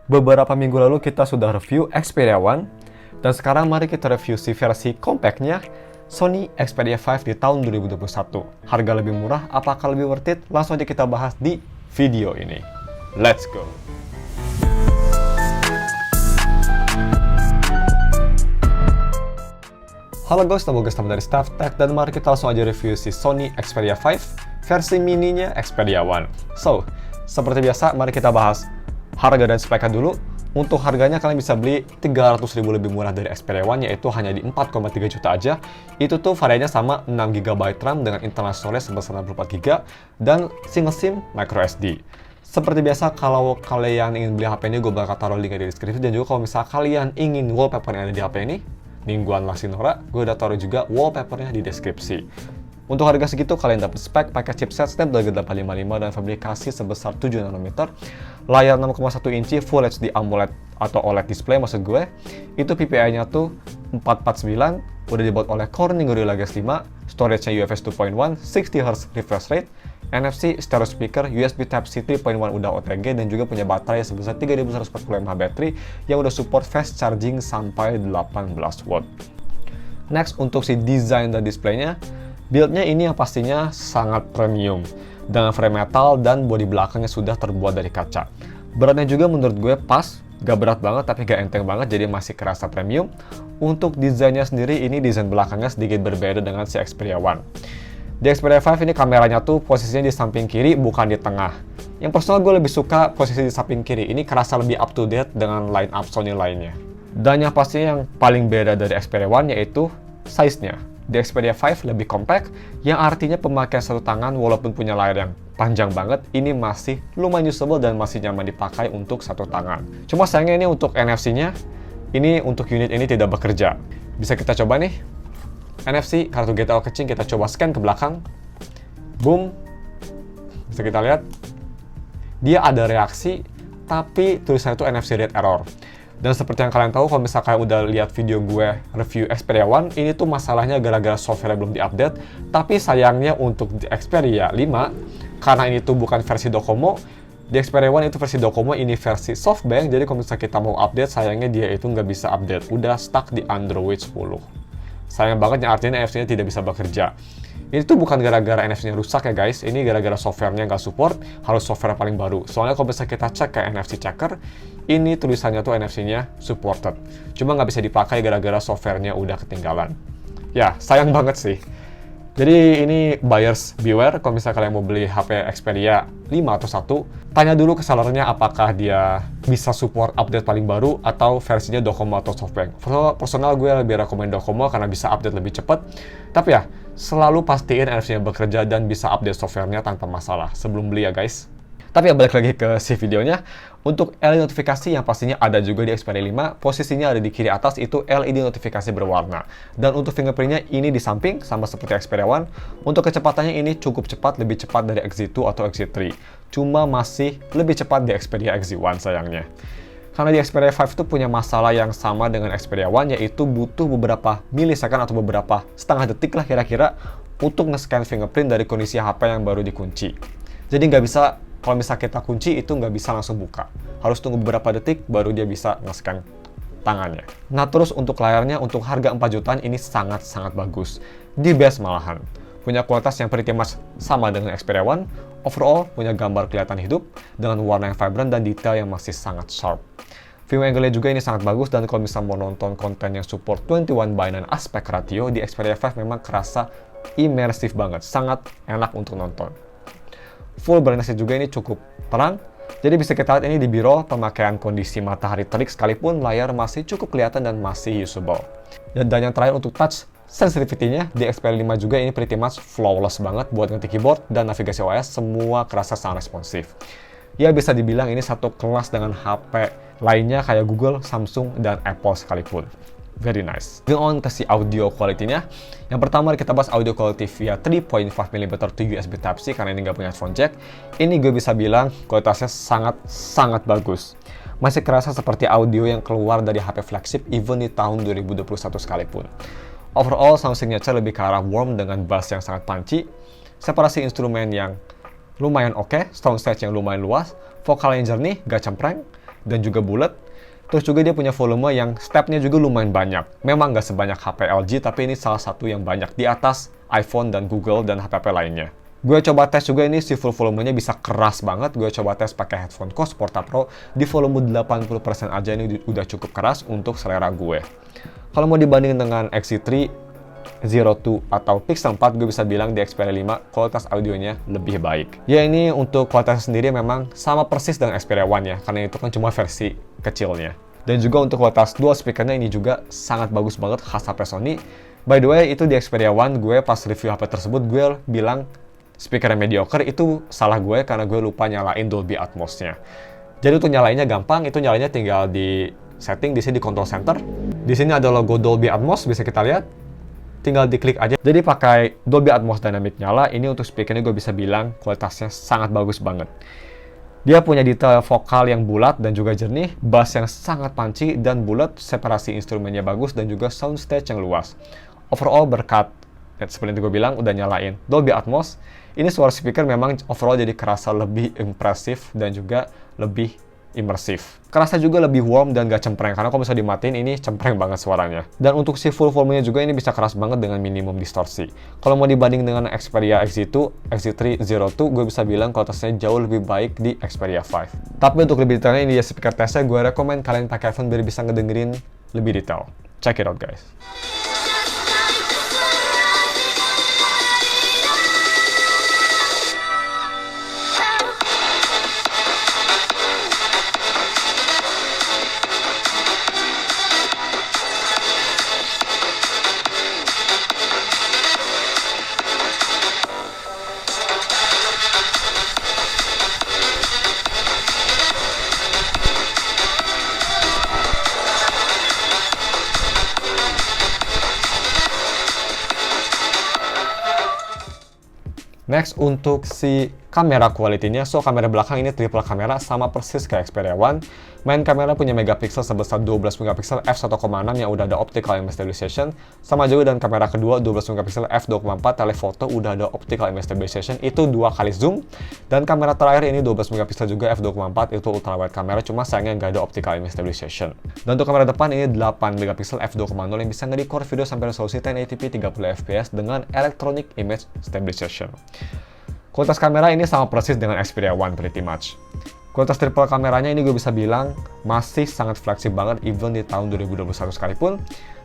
Beberapa minggu lalu kita sudah review Xperia One, dan sekarang mari kita review si versi compactnya Sony Xperia 5 di tahun 2021. Harga lebih murah, apakah lebih worth it? Langsung aja kita bahas di video ini. Let's go! Halo guys, nama gue Gustavo dari Staff Tech, dan mari kita langsung aja review si Sony Xperia 5 versi mininya Xperia One. So, seperti biasa, mari kita bahas harga dan speknya dulu. Untuk harganya kalian bisa beli 300.000 lebih murah dari Xperia One, yaitu hanya di 4,3 juta aja. Itu tuh variannya sama 6GB RAM dengan internal storage sebesar 64GB dan single SIM micro SD. Seperti biasa, kalau kalian ingin beli HP ini, gue bakal taruh linknya di deskripsi. Dan juga kalau misalnya kalian ingin wallpaper yang ada di HP ini, Ningguan Lasinora, gue udah taruh juga wallpapernya di deskripsi. Untuk harga segitu, kalian dapat spek pakai chipset Snapdragon 855 dan fabrikasi sebesar 7nm, layar 6,1 inci Full HD AMOLED atau OLED display maksud gue, itu PPI-nya tuh 449, udah dibuat oleh Corning Gorilla Glass 5, storage-nya UFS 2.1, 60Hz refresh rate, NFC, stereo speaker, USB Type-C 3.1 udah OTG, dan juga punya baterai sebesar 3140 mAh baterai yang udah support fast charging sampai 18 watt. Next, untuk si desain dan displaynya, build-nya ini yang pastinya sangat premium, dengan frame metal dan bodi belakangnya sudah terbuat dari kaca. Beratnya juga menurut gue pas, gak berat banget tapi gak enteng banget, jadi masih kerasa premium. Untuk desainnya sendiri, ini desain belakangnya sedikit berbeda dengan si Xperia One. Di Xperia 5 ini kameranya tuh posisinya di samping kiri, bukan di tengah. Yang personal gue lebih suka posisi di samping kiri, ini kerasa lebih up to date dengan line up Sony lainnya. Dan yang pastinya yang paling beda dari Xperia One yaitu size-nya. Di Xperia 5 lebih compact, yang artinya pemakaian satu tangan walaupun punya layar yang panjang banget, ini masih lumayan usable dan masih nyaman dipakai untuk satu tangan. Cuma sayangnya ini untuk NFC-nya, ini untuk unit ini tidak bekerja. Bisa kita coba nih, NFC, kartu GTO kecil, kita coba scan ke belakang. Boom, bisa kita lihat, dia ada reaksi, tapi tulisannya itu NFC read error. Dan seperti yang kalian tahu, kalau misalkan udah lihat video gue review Xperia One, ini tuh masalahnya gara-gara software belum diupdate. Tapi sayangnya untuk di Xperia 5, karena ini tuh bukan versi Docomo, di Xperia One itu versi Docomo, ini versi SoftBank. Jadi kalau misalkan kita mau update, sayangnya dia itu nggak bisa update. Udah stuck di Android 10. Sayang banget, yang artinya NFC-nya tidak bisa bekerja. Ini tuh bukan gara-gara NFC-nya rusak ya guys, ini gara-gara software-nya nggak support, harus software paling baru. Soalnya kalau bisa kita cek ke NFC checker, ini tulisannya tuh NFC-nya supported. Cuma nggak bisa dipakai gara-gara software-nya udah ketinggalan. Ya, sayang banget sih. Jadi ini buyers beware, kalau misalnya kalian mau beli HP Xperia 5 atau 1, tanya dulu ke sellernya apakah dia bisa support update paling baru atau versinya Docomo atau SoftBank. Personal gue lebih rekomen Docomo karena bisa update lebih cepat. Tapi ya, selalu pastiin NFC-nya bekerja dan bisa update software-nya tanpa masalah sebelum beli ya guys. Tapi ya, balik lagi ke si videonya. Untuk LED notifikasi yang pastinya ada juga di Xperia 5, posisinya ada di kiri atas, itu LED notifikasi berwarna. Dan untuk fingerprint-nya ini di samping, sama seperti Xperia One. Untuk kecepatannya ini cukup cepat, lebih cepat dari XZ2 atau XZ3. Cuma masih lebih cepat di Xperia XZ1 sayangnya. Karena di Xperia 5 itu punya masalah yang sama dengan Xperia One, yaitu butuh beberapa milisecond atau beberapa setengah detik lah kira-kira untuk nge-scan fingerprint dari kondisi HP yang baru dikunci. Jadi nggak bisa, kalau misalnya kita kunci itu nggak bisa langsung buka. Harus tunggu beberapa detik baru dia bisa nge-scan tangannya. Nah terus untuk layarnya, untuk harga 4 jutaan ini sangat-sangat bagus. Di best malahan. Punya kualitas yang pretty much sama dengan Xperia One. Overall, punya gambar kelihatan hidup dengan warna yang vibrant dan detail yang masih sangat sharp. View angle-nya juga ini sangat bagus, dan kalau misalnya mau nonton konten yang support 21:9 aspect ratio, di Xperia 5 memang kerasa imersif banget, sangat enak untuk nonton. Full brightness juga ini cukup terang, jadi bisa kita lihat ini di biro pemakaian kondisi matahari terik sekalipun layar masih cukup kelihatan dan masih usable. Dan yang terakhir untuk touch sensitivity-nya, di Xperia 5 juga ini pretty much flawless banget buat ngetik keyboard dan navigasi OS, semua kerasa sangat responsif. Ya bisa dibilang ini satu kelas dengan HP lainnya kayak Google, Samsung, dan Apple sekalipun. Very nice. Moving on ke si audio quality-nya. Yang pertama kita bahas audio quality via 3.5mm to USB Type-C karena ini nggak punya headphone jack. Ini gue bisa bilang kualitasnya sangat bagus. Masih kerasa seperti audio yang keluar dari HP flagship even di tahun 2021 sekalipun. Overall, sound signature lebih ke arah warm dengan bass yang sangat punchy, separasi instrumen yang lumayan oke, sound stage yang lumayan luas, vokal yang jernih, gak cempreng, dan juga bulat. Terus juga dia punya volume yang stepnya juga lumayan banyak. Memang nggak sebanyak HP LG, tapi ini salah satu yang banyak di atas iPhone dan Google dan HP lainnya. Gue coba tes juga ini si full volumenya bisa keras banget. Gue coba tes pakai headphone Cos Porta Pro di volume 80% aja, ini udah cukup keras untuk selera gue. Kalau mau dibanding dengan XZ3, Zero 2 atau Pixel 4, gue bisa bilang di Xperia 5 kualitas audionya lebih baik. Ya ini untuk kualitasnya sendiri memang sama persis dengan Xperia One ya, karena itu kan cuma versi kecilnya. Dan juga untuk kualitas dual speakernya ini juga sangat bagus banget khas HP Sony. By the way, itu di Xperia One gue pas review HP tersebut gue bilang speakernya mediocre, itu salah gue karena gue lupa nyalain Dolby Atmos-nya. Jadi untuk nyalainnya gampang, itu nyalainnya tinggal di setting, di sini di control center. Di sini ada logo Dolby Atmos, bisa kita lihat. Tinggal diklik aja. Jadi pakai Dolby Atmos Dynamic nyala, ini untuk speakernya gue bisa bilang kualitasnya sangat bagus banget. Dia punya detail vokal yang bulat dan juga jernih, bass yang sangat punchy dan bulat, separasi instrumennya bagus, dan juga soundstage yang luas. Overall berkat, seperti yang gue bilang, udah nyalain Dolby Atmos, ini suara speaker memang overall jadi kerasa lebih impresif dan juga lebih imersif. Kerasa juga lebih warm dan gak cempreng, karena kalau misalnya dimatiin ini cempreng banget suaranya. Dan untuk si full volumenya juga ini bisa keras banget dengan minimum distorsi. Kalau mau dibanding dengan Xperia XZ2, XZ3, Zero 2, gue bisa bilang kualitasnya jauh lebih baik di Xperia 5. Tapi untuk lebih detailnya ini ya speaker testnya, gue rekomen kalian pakai iPhone biar bisa ngedengerin lebih detail. Check it out guys. Next, untuk si kamera quality-nya, so kamera belakang ini triple kamera sama persis kayak Xperia One. Main kamera punya megapiksel sebesar 12 megapiksel f1.6 yang udah ada optical image stabilization. Sama juga dan kamera kedua 12 megapiksel f2.4 telefoto udah ada optical image stabilization, itu 2 kali zoom. Dan kamera terakhir ini 12 megapiksel juga f2.4, itu ultrawide kamera, cuma sayangnya nggak ada optical image stabilization. Dan untuk kamera depan ini 8 megapiksel f2.0 yang bisa nge-record video sampai resolusi 1080p 30 fps dengan electronic image stabilization. Kualitas kamera ini sama persis dengan Xperia One pretty much. Kualitas triple kameranya ini gue bisa bilang masih sangat fleksibel banget even di tahun 2021 sekalipun.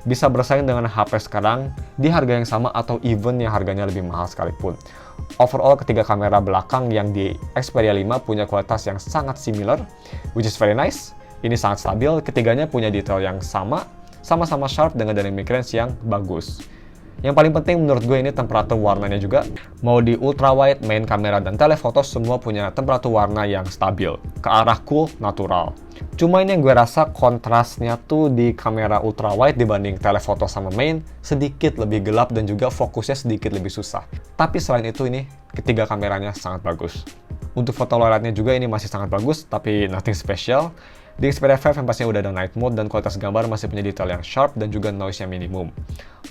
Bisa bersaing dengan HP sekarang di harga yang sama atau even yang harganya lebih mahal sekalipun. Overall ketiga kamera belakang yang di Xperia 5 punya kualitas yang sangat similar, which is very nice. Ini sangat stabil, ketiganya punya detail yang sama-sama sharp dengan dynamic range yang bagus. Yang paling penting menurut gue ini temperatur warnanya juga. Mau di ultrawide, main kamera, dan telefoto semua punya temperatur warna yang stabil, ke arah cool, natural. Cuma ini yang gue rasa kontrasnya tuh di kamera ultrawide dibanding telefoto sama main sedikit lebih gelap dan juga fokusnya sedikit lebih susah. Tapi selain itu ini ketiga kameranya sangat bagus. Untuk foto low light-nya juga ini masih sangat bagus, tapi nothing special. Di Xperia 5 yang pastinya udah ada night mode dan kualitas gambar masih punya detail yang sharp dan juga noise-nya minimum.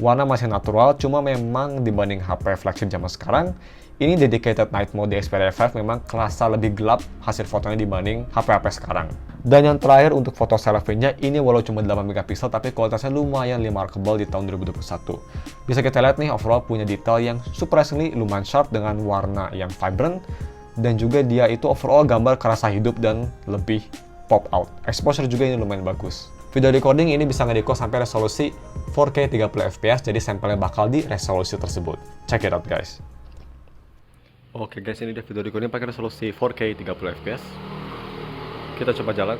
Warna masih natural, cuma memang dibanding HP flagship zaman sekarang, ini dedicated night mode di Xperia 5 memang kerasa lebih gelap hasil fotonya dibanding HP-HP sekarang. Dan yang terakhir untuk foto selfie-nya, ini walau cuma 8 megapiksel tapi kualitasnya lumayan remarkable di tahun 2021. Bisa kita lihat nih overall punya detail yang surprisingly lumayan sharp dengan warna yang vibrant, dan juga dia itu overall gambar kerasa hidup dan lebih pop out. Exposure juga ini lumayan bagus. Video recording ini bisa nge-record sampai resolusi 4K 30 fps, jadi sampelnya bakal di resolusi tersebut. Check it out guys. Oke guys, ini dia video recording pakai resolusi 4K 30 fps. Kita coba jalan.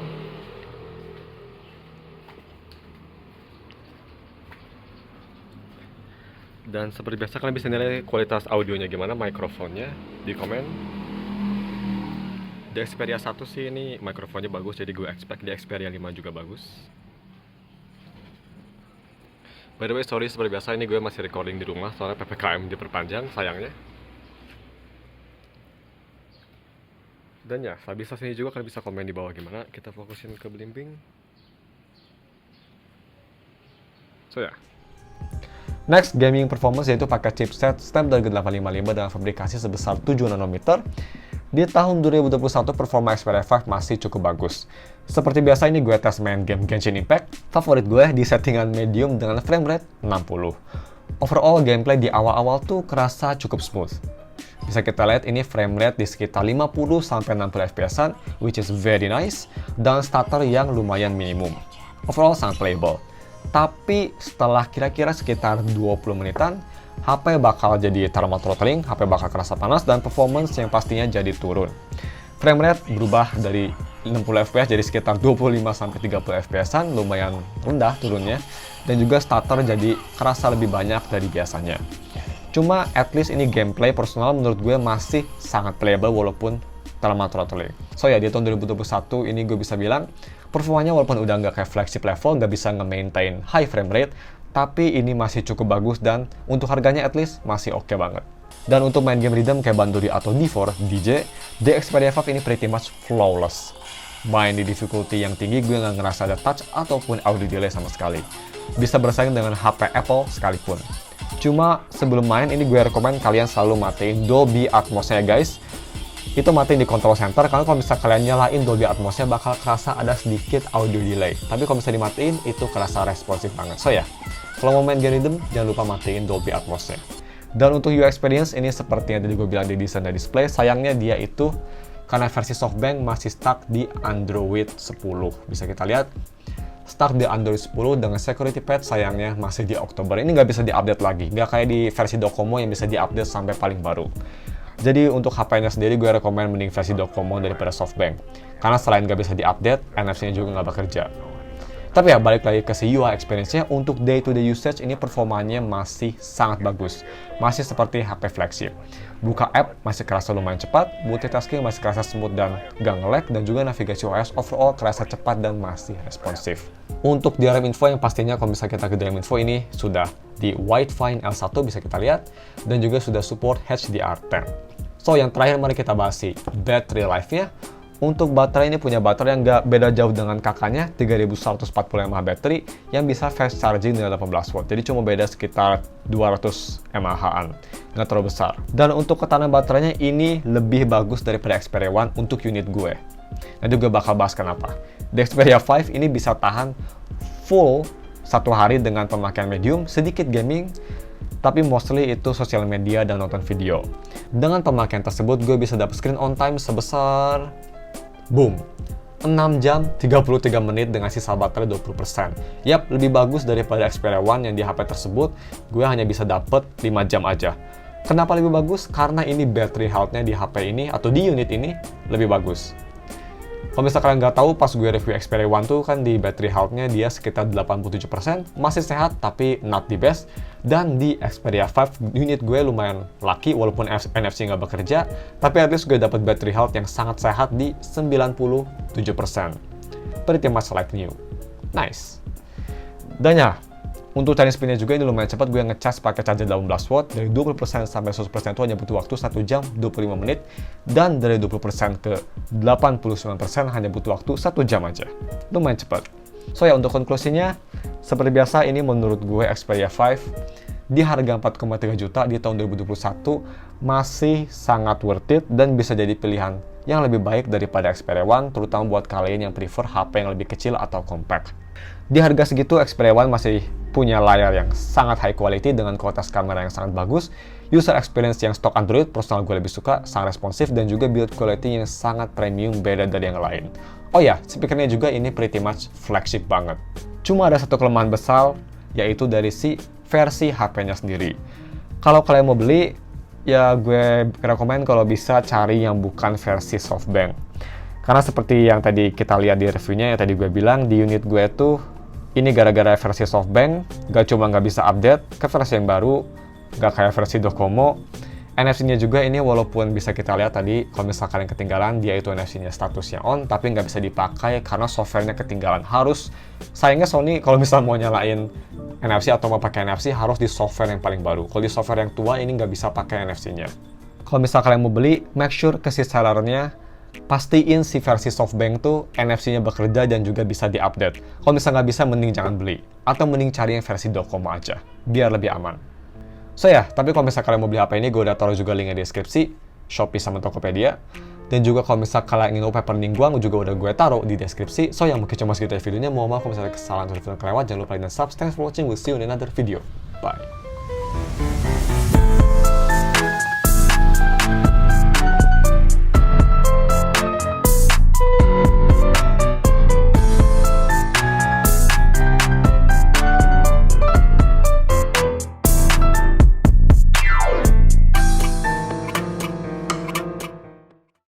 Dan seperti biasa kalian bisa nilai kualitas audionya gimana, mikrofonnya di komen. Di Xperia 1 sih ini mikrofonnya bagus, jadi gue expect di Xperia 5 juga bagus. By the way, sorry seperti biasa ini gue masih recording di rumah soalnya PPKM diperpanjang sayangnya. Dan ya, bisa sini juga kalian bisa komen di bawah gimana kita fokusin ke belimbing. So ya. Next, gaming performance yaitu pakai chipset Snapdragon 855 dengan fabrikasi sebesar 7 nanometer. Di tahun 2021 performa Xperia 5 masih cukup bagus. Seperti biasa ini gue tes main game Genshin Impact. Favorit gue di settingan medium dengan frame rate 60. Overall gameplay di awal-awal tuh kerasa cukup smooth. Bisa kita lihat ini frame rate di sekitar 50-60 fps-an, which is very nice, dan stutter yang lumayan minimum. Overall sangat playable. Tapi setelah kira-kira sekitar 20 menitan, HP bakal jadi thermal throttling, HP bakal kerasa panas, dan performance yang pastinya jadi turun. Frame rate berubah dari 60 fps jadi sekitar 25-30 fps-an, lumayan rendah turunnya, dan juga stutter jadi kerasa lebih banyak dari biasanya. Cuma at least ini gameplay personal menurut gue masih sangat playable walaupun thermal throttling. So ya, di tahun 2021 ini gue bisa bilang performanya walaupun udah nggak kayak flagship level, nggak bisa nge-maintain high frame rate, tapi ini masih cukup bagus dan untuk harganya at least masih oke banget. Dan untuk main game rhythm kayak Bandori atau D4, DJ, the Xperia 5 ini pretty much flawless. Main di difficulty yang tinggi gue nggak ngerasa ada touch ataupun audio delay sama sekali. Bisa bersaing dengan HP Apple sekalipun. Cuma sebelum main ini gue rekomen kalian selalu matiin Dolby Atmos-nya guys. Itu matiin di control center, karena kalau misalnya kalian nyalain Dolby Atmos-nya bakal kerasa ada sedikit audio delay. Tapi kalau misalnya dimatiin itu kerasa responsif banget. So ya, kalau mau main game rhythm jangan lupa matiin Dolby Atmos-nya. Dan untuk UI experience ini seperti yang tadi gue bilang di desain dan display, sayangnya dia itu karena versi SoftBank masih stuck di Android 10. Bisa kita lihat, stuck di Android 10 dengan security patch sayangnya masih di Oktober. Ini nggak bisa diupdate lagi, nggak kayak di versi Docomo yang bisa diupdate sampai paling baru. Jadi untuk HP-nya sendiri gue rekomen mending versi Docomo daripada SoftBank. Karena selain nggak bisa diupdate, NFC-nya juga nggak bekerja. Tapi ya, balik lagi ke si UI experience-nya, untuk day-to-day usage ini performanya masih sangat bagus. Masih seperti HP flagship. Buka app masih kerasa lumayan cepat, multitasking masih kerasa smooth dan gak nge-lag, dan juga navigasi OS overall kerasa cepat dan masih responsif. Untuk DRM info yang pastinya kalau misalnya kita ke DRM info ini sudah di Widefine L1 bisa kita lihat, dan juga sudah support HDR10. So yang terakhir mari kita bahas si battery life-nya. Untuk baterai ini punya baterai yang nggak beda jauh dengan kakaknya, 3140 mAh baterai yang bisa fast charging dengan 18 watt. Jadi cuma beda sekitar 200 mAh-an, nggak terlalu besar. Dan untuk ketahanan baterainya ini lebih bagus daripada Xperia One untuk unit gue. Nanti gue bakal bahas kenapa. The Xperia 5 ini bisa tahan full 1 hari dengan pemakaian medium, sedikit gaming, tapi mostly itu sosial media dan nonton video. Dengan pemakaian tersebut gue bisa dapat screen on time sebesar boom, 6 jam 33 menit dengan sisa baterai 20%. Yap, lebih bagus daripada Xperia One yang di HP tersebut, gue hanya bisa dapet 5 jam aja. Kenapa lebih bagus? Karena ini battery health-nya di HP ini atau di unit ini lebih bagus. Kalau misalnya kalian nggak tahu, pas gue review Xperia One tuh kan di battery health-nya dia sekitar 87%, masih sehat tapi not the best. Dan di Xperia 5 unit gue lumayan lucky walaupun NFC nggak bekerja, tapi at least gue dapat battery health yang sangat sehat di 97%. Pretty much like new. Nice. Dan ya, untuk charging speed-nya juga ini lumayan cepat. Gue ngecas pakai charger 18 watt, dari 20% sampai 100% itu hanya butuh waktu 1 jam 25 menit, dan dari 20% ke 89% hanya butuh waktu 1 jam aja. Lumayan cepat. So ya, untuk konklusinya, seperti biasa ini menurut gue Xperia 5 di harga 4,3 juta di tahun 2021 masih sangat worth it dan bisa jadi pilihan yang lebih baik daripada Xperia One, terutama buat kalian yang prefer HP yang lebih kecil atau compact. Di harga segitu, Xperia One masih punya layar yang sangat high quality dengan kualitas kamera yang sangat bagus, user experience yang stok Android, personal gue lebih suka, sangat responsif, dan juga build quality yang sangat premium beda dari yang lain. Oh ya, speakernya juga ini pretty much flagship banget. Cuma ada satu kelemahan besar, yaitu dari si versi HP-nya sendiri. Kalau kalian mau beli, ya gue rekomen kalau bisa cari yang bukan versi SoftBank. Karena seperti yang tadi kita lihat di reviewnya, yang tadi gue bilang, di unit gue tuh ini gara-gara versi SoftBank, gak cuma nggak bisa update ke versi yang baru, gak kayak versi Docomo. NFC-nya juga ini walaupun bisa kita lihat tadi, kalau misalkan kalian ketinggalan, dia itu NFC-nya statusnya on, tapi nggak bisa dipakai karena software-nya ketinggalan. Sayangnya Sony kalau misalnya mau nyalain NFC atau mau pakai NFC, harus di software yang paling baru. Kalau di software yang tua, ini nggak bisa pakai NFC-nya. Kalau misalnya kalian mau beli, make sure ke si sellernya, pastiin si versi SoftBank tuh NFC-nya bekerja dan juga bisa diupdate. Kalau misalnya nggak bisa, mending jangan beli. Atau mending cari yang versi Docomo aja, biar lebih aman. So ya, tapi kalau misalnya kalian mau beli HP ini, gue udah taruh juga linknya di deskripsi, Shopee sama Tokopedia. Dan juga kalau misalnya kalian ingin wallpaper Ningguang juga udah gue taruh di deskripsi. So yang mungkin cuma segitu ya videonya. Mohon maaf kalau misalnya kesalahan atau video kelewat. Jangan lupa like dan subscribe. Thanks for watching. We'll see you in another video. Bye.